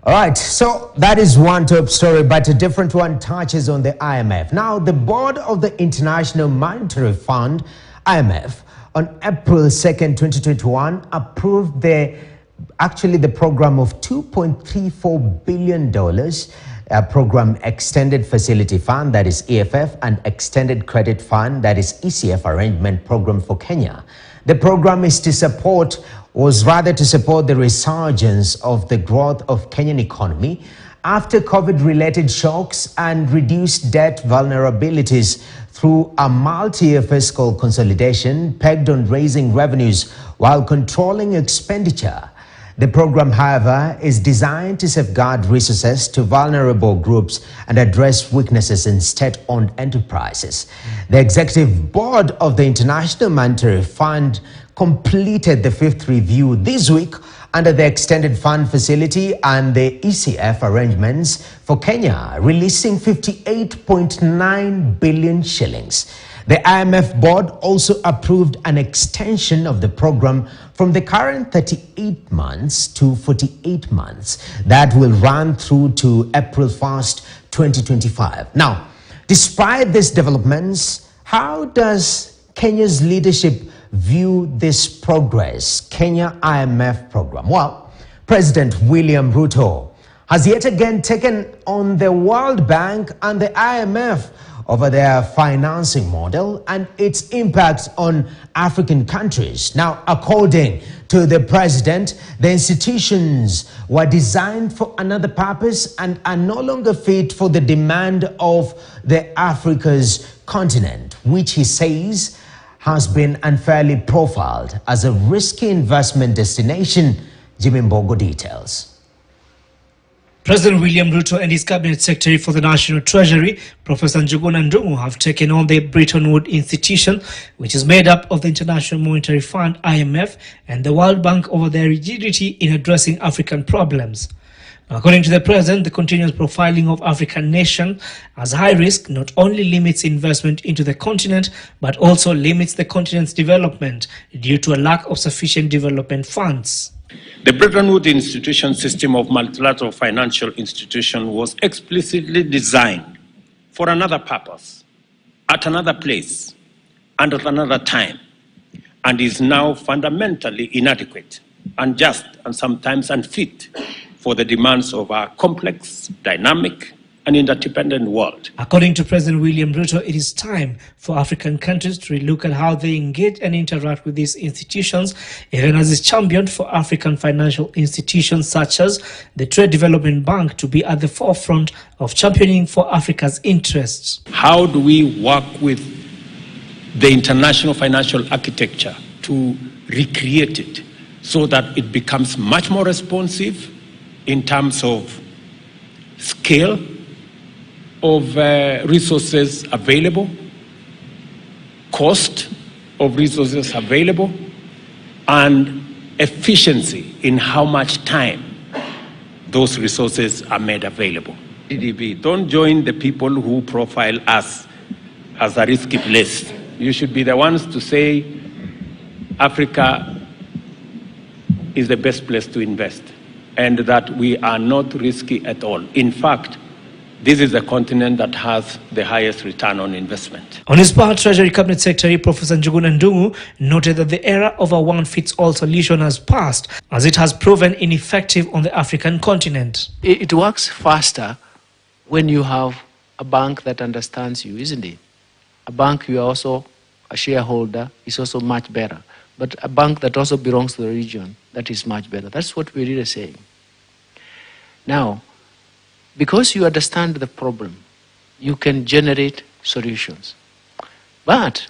All right, so that is one top story, but a different one touches on the IMF. Now, the board of the International Monetary Fund, IMF, on April 2nd, 2021, approved the program of $2.34 billion, a program Extended Facility Fund, that is EFF, and Extended Credit Fund, that is ECF arrangement program for Kenya. The program was rather to support the resurgence of the growth of Kenyan economy after COVID-related shocks and reduced debt vulnerabilities through a multi-year fiscal consolidation pegged on raising revenues while controlling expenditure. The program, however, is designed to safeguard resources to vulnerable groups and address weaknesses in state-owned enterprises. The executive board of the International Monetary Fund completed the fifth review this week under the Extended Fund Facility and the ECF arrangements for Kenya, releasing 58.9 billion shillings. The IMF board also approved an extension of the program from the current 38 months to 48 months that will run through to April 1st, 2025. Now, despite these developments, how does Kenya's leadership view this progress, Kenya IMF program? Well, President William Ruto has yet again taken on the World Bank and the IMF over their financing model and its impact on African countries. Now, according to the president, the institutions were designed for another purpose and are no longer fit for the demand of the Africa's continent, which he says has been unfairly profiled as a risky investment destination. Jimmy Mbogo details. President William Ruto and his Cabinet Secretary for the National Treasury, Professor Njuguna Ndung'u, have taken on the Bretton Woods institution, which is made up of the International Monetary Fund, IMF, and the World Bank over their rigidity in addressing African problems. According to the president, the continuous profiling of African nations as high risk not only limits investment into the continent, but also limits the continent's development due to a lack of sufficient development funds. The Bretton Woods institution system of multilateral financial institution was explicitly designed for another purpose, at another place, and at another time, and is now fundamentally inadequate, unjust, and sometimes unfit for the demands of our complex, dynamic, and interdependent world. According to President William Ruto, it is time for African countries to relook at how they engage and interact with these institutions, even as is championed for African financial institutions such as the Trade Development Bank to be at the forefront of championing for Africa's interests. How do we work with the international financial architecture to recreate it so that it becomes much more responsive in terms of scale, of resources available, cost of resources available, and efficiency in how much time those resources are made available. Don't join the people who profile us as a risky place. You should be the ones to say Africa is the best place to invest and that we are not risky at all. In fact, this is a continent that has the highest return on investment. On his part, Treasury Cabinet Secretary Professor Njuguna Ndung'u noted that the era of a one-fits-all solution has passed, as it has proven ineffective on the African continent. It works faster when you have a bank that understands you, isn't it? A bank you are also a shareholder is also much better. But a bank that also belongs to the region, that is much better. That's what we're really saying. Now, because you understand the problem, you can generate solutions. But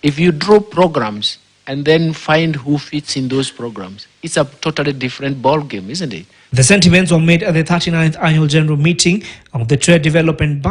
if you draw programs and then find who fits in those programs, it's a totally different ballgame, isn't it? The sentiments were made at the 39th Annual General Meeting of the Trade Development Bank.